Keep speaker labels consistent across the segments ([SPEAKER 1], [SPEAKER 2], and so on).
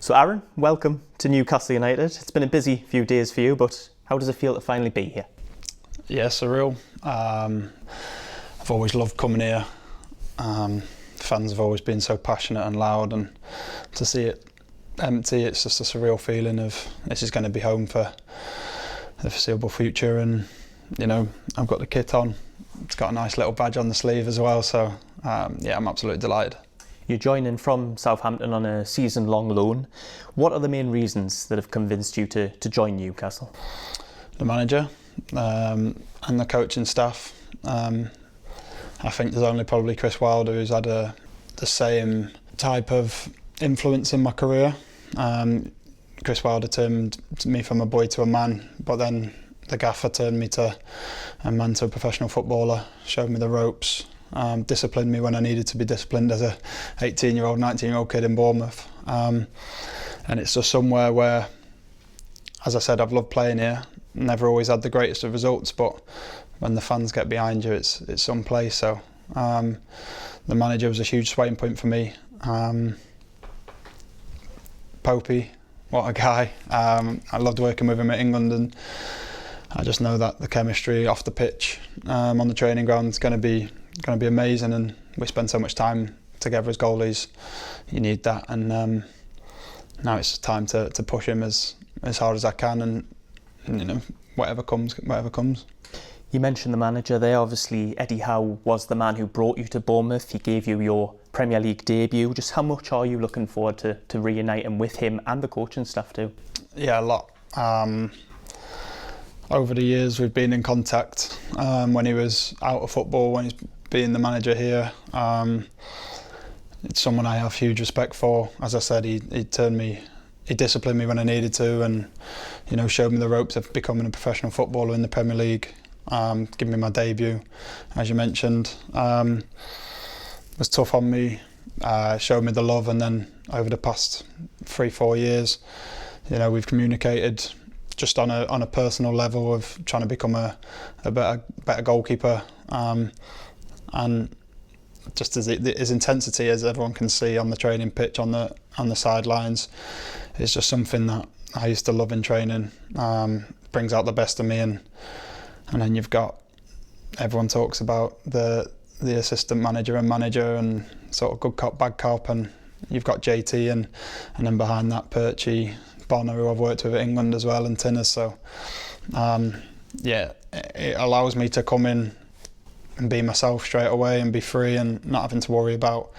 [SPEAKER 1] So Aaron, welcome to Newcastle United. It's been a busy few days for you, but how does it feel to finally be here?
[SPEAKER 2] Yeah, surreal. I've always loved coming here. Fans have always been so passionate and loud, and to see it empty, it's just a surreal feeling of this is going to be home for the foreseeable future. And you know, I've got the kit on. It's got a nice little badge on the sleeve as well. So yeah, I'm absolutely delighted.
[SPEAKER 1] You're joining from Southampton on a season-long loan. What are the main reasons that have convinced you to join Newcastle?
[SPEAKER 2] The manager and the coaching staff. I think there's only probably Chris Wilder who's had the same type of influence in my career. Chris Wilder turned me from a boy to a man, but then the gaffer turned me to a man to a professional footballer, showed me the ropes, disciplined me when I needed to be disciplined as a 18-year-old, 19-year-old kid in Bournemouth. And it's just somewhere where, as I said, I've loved playing here. Never always had the greatest of results, but when the fans get behind you, it's some place. So the manager was a huge swaying point for me. Popey, what a guy. I loved working with him at England, and I just know that the chemistry off the pitch, on the training ground, is going to be amazing. And we spend so much time together as goalies. You need that, and now it's time to push him as hard as I can, and you know, whatever comes. You mentioned the manager there. Obviously, Eddie Howe was the man who brought you to Bournemouth. He gave you your Premier League debut. Just how much are you looking forward to reuniting with him and the coaching staff too? Yeah, a lot. Over the years, we've been in contact. When he was out of football, when he's being the manager here, it's someone I have huge respect for. As I said, he disciplined me when I needed to, and you know, showed me the ropes of becoming a professional footballer in the Premier League. Give me my debut, as you mentioned. Was tough on me, showed me the love, and then over the past 3-4 years, you know, we've communicated just on a personal level of trying to become a better goalkeeper, and just as his intensity, as everyone can see on the training pitch, on the sidelines, is just something that I used to love in training. Brings out the best of me, and then you've got, everyone talks about the assistant manager and sort of good cop, bad cop, and you've got JT, and then behind that Perchie, Bonner, who I've worked with at England as well, and Tinners. So yeah, it allows me to come in and be myself straight away and be free and not having to worry about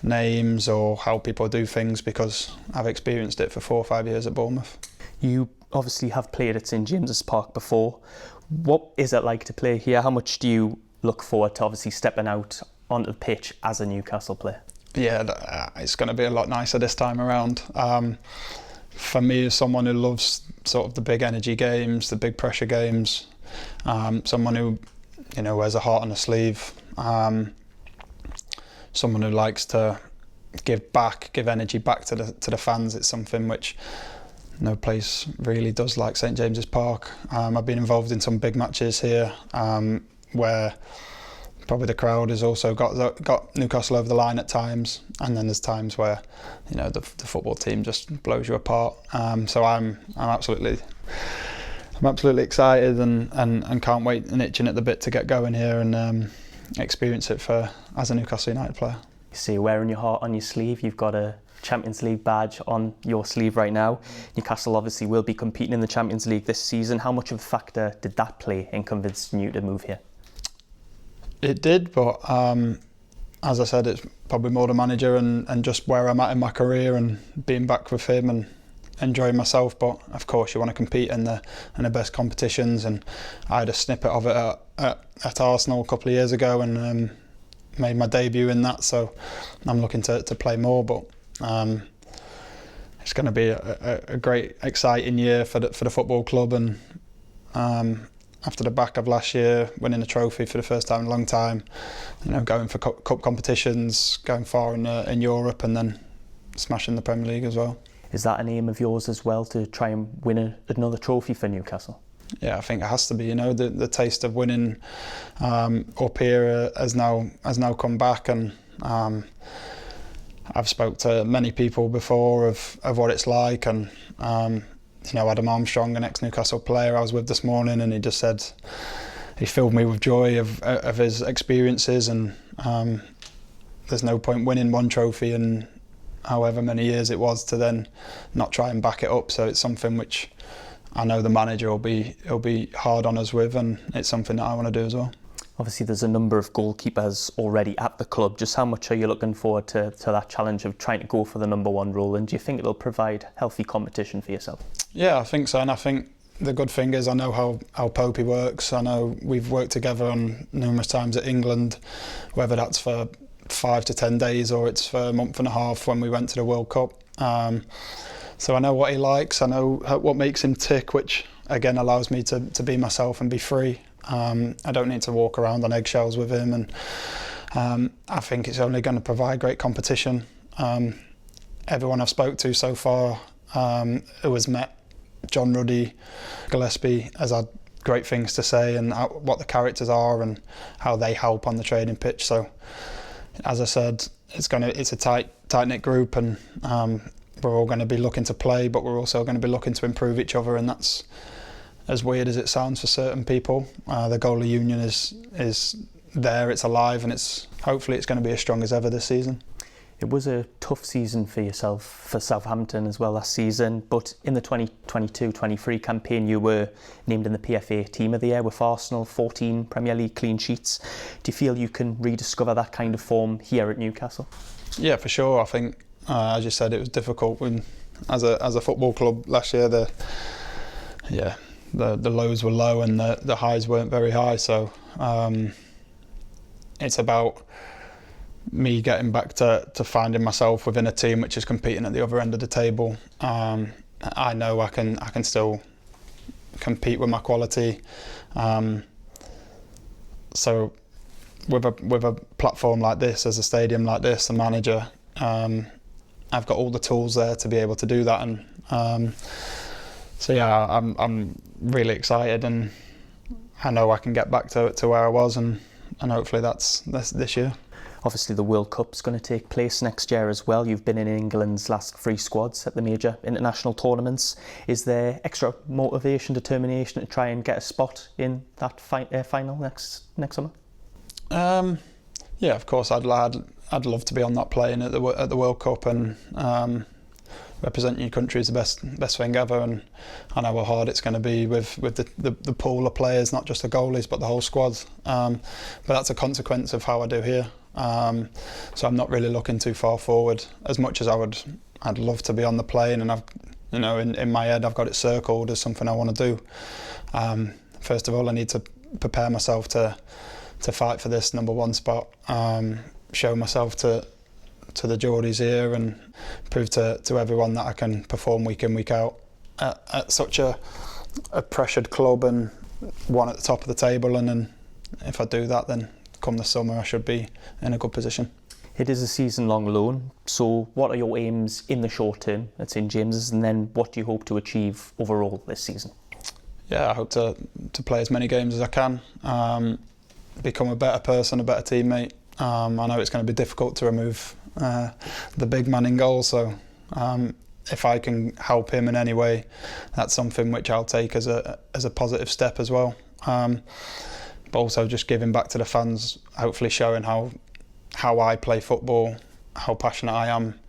[SPEAKER 2] names or how people do things, because I've experienced it for 4 or 5 years at Bournemouth. You obviously have played at St James's Park before. What is it like to play here? How much do you look forward to obviously stepping out onto the pitch as a Newcastle player? Yeah, it's going to be a lot nicer this time around. For me, as someone who loves sort of the big energy games, the big pressure games, someone who, you know, wears a heart on a sleeve, someone who likes to give energy back to the fans, it's something which no place really does like St James's Park. I've been involved in some big matches here, where probably the crowd has also got Newcastle over the line at times, and then there's times where, you know, the football team just blows you apart. So I'm absolutely excited and can't wait and itching at the bit to get going here and experience it as a Newcastle United player.
[SPEAKER 1] So you're wearing your heart on your sleeve. You've got a Champions League badge on your sleeve right now. Newcastle obviously will be competing in the Champions League this season. How much of a factor did that play in convincing you to move here?
[SPEAKER 2] It did, but as I said, it's probably more the manager and just where I'm at in my career and being back with him and enjoying myself. But of course, you want to compete in the best competitions, and I had a snippet of it at Arsenal a couple of years ago and made my debut in that. So I'm looking to play more, but it's going to be a great, exciting year for the football club, and after the back of last year, winning a trophy for the first time in a long time, you know, going for cup competitions, going far in Europe, and then smashing the Premier League as well.
[SPEAKER 1] Is that an aim of yours as well, to try and win another trophy for Newcastle?
[SPEAKER 2] Yeah, I think it has to be. You know, the taste of winning up here has now come back, and I've spoke to many people before of what it's like, and Adam Armstrong, an ex-Newcastle player I was with this morning, and he just said he filled me with joy of his experiences, and there's no point winning one trophy in however many years it was to then not try and back it up. So it's something which I know the manager will be hard on us with, and it's something that I want to do as well.
[SPEAKER 1] Obviously, there's a number of goalkeepers already at the club. Just how much are you looking forward to that challenge of trying to go for the number one role? And do you think it'll provide healthy competition for yourself? Yeah,
[SPEAKER 2] I think so. And I think the good thing is I know how Popey works. I know we've worked together on numerous times at England, whether that's for 5 to 10 days or it's for a month and a half when we went to the World Cup. So I know what he likes. I know what makes him tick, which again allows me to be myself and be free. I don't need to walk around on eggshells with him, and I think it's only going to provide great competition. Everyone I've spoke to so far who has met John Ruddy, Gillespie, has had great things to say, and what the characters are and how they help on the training pitch. So, as I said, it's a tight-knit group, and we're all going to be looking to play, but we're also going to be looking to improve each other, and that's, as weird as it sounds for certain people, the goalie union is there, it's alive, and hopefully it's going to be as strong as ever this season.
[SPEAKER 1] It was a tough season for yourself, for Southampton as well last season, but in the 2022-23 campaign you were named in the PFA Team of the Year with Arsenal, 14 Premier League clean sheets. Do you feel you can rediscover that kind of form here at Newcastle? Yeah,
[SPEAKER 2] for sure. I think, as you said, it was difficult as a football club last year. The lows were low and the highs weren't very high, so it's about me getting back to finding myself within a team which is competing at the other end of the table. I know I can still compete with my quality. So with a platform like this, as a stadium like this, a manager, I've got all the tools there to be able to do that, and so yeah, I'm really excited, and I know I can get back to where I was, and hopefully that's this year.
[SPEAKER 1] Obviously the World Cup's going to take place next year as well. You've been in England's last 3 squads at the major international tournaments. Is there extra motivation, determination to try and get a spot in that final next summer? Yeah, of course. I'd love to be on that plane at the World Cup, and representing your country is the best thing ever, and I know how hard it's going to be with the pool of players, not just the goalies but the whole squad. But that's a consequence of how I do here. So I'm not really looking too far forward. As much as I'd love to be on the plane, and in my head I've got it circled as something I want to do. First of all, I need to prepare myself to fight for this number one spot. Show myself to the Geordies here, and prove to everyone that I can perform week in, week out at such a pressured club, and one at the top of the table. And then if I do that, then come the summer I should be in a good position. It is a season-long loan, so what are your aims in the short term at St James's, and then what do you hope to achieve overall this season?
[SPEAKER 2] Yeah, I hope to play as many games as I can, become a better person, a better teammate. I know it's going to be difficult to remove the big man in goal, so if I can help him in any way, that's something which I'll take as a positive step as well. But also just giving back to the fans, hopefully showing how I play football, how passionate I am.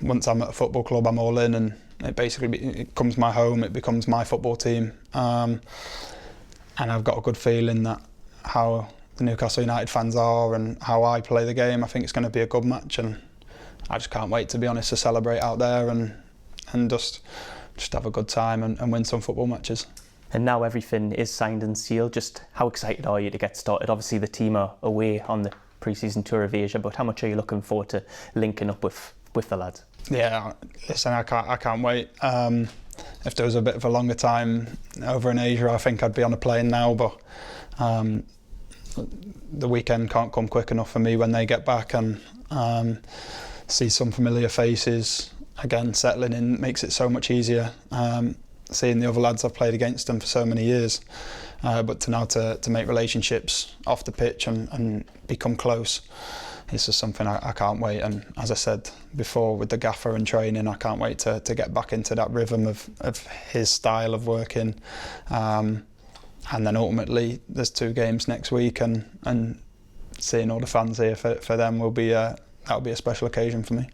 [SPEAKER 2] Once I'm at a football club, I'm all in, and it becomes my home, it becomes my football team. And I've got a good feeling that how the Newcastle United fans are and how I play the game, I think it's going to be a good match, and I just can't wait, to be honest, to celebrate out there and just have a good time and win some football matches.
[SPEAKER 1] And now everything is signed and sealed. Just how excited are you to get started? Obviously the team are away on the pre-season tour of Asia, but how much are you looking forward to linking up with the lads? Yeah,
[SPEAKER 2] listen, I can't wait. If there was a bit of a longer time over in Asia, I think I'd be on a plane now, but the weekend can't come quick enough for me when they get back, and see some familiar faces again settling in makes it so much easier. Seeing the other lads I've played against them for so many years, but to make relationships off the pitch and become close, it's just something I can't wait. And as I said before, with the gaffer and training, I can't wait to get back into that rhythm of his style of working. And then ultimately, there's 2 games next week, and seeing all the fans here for them will be that'll be a special occasion for me.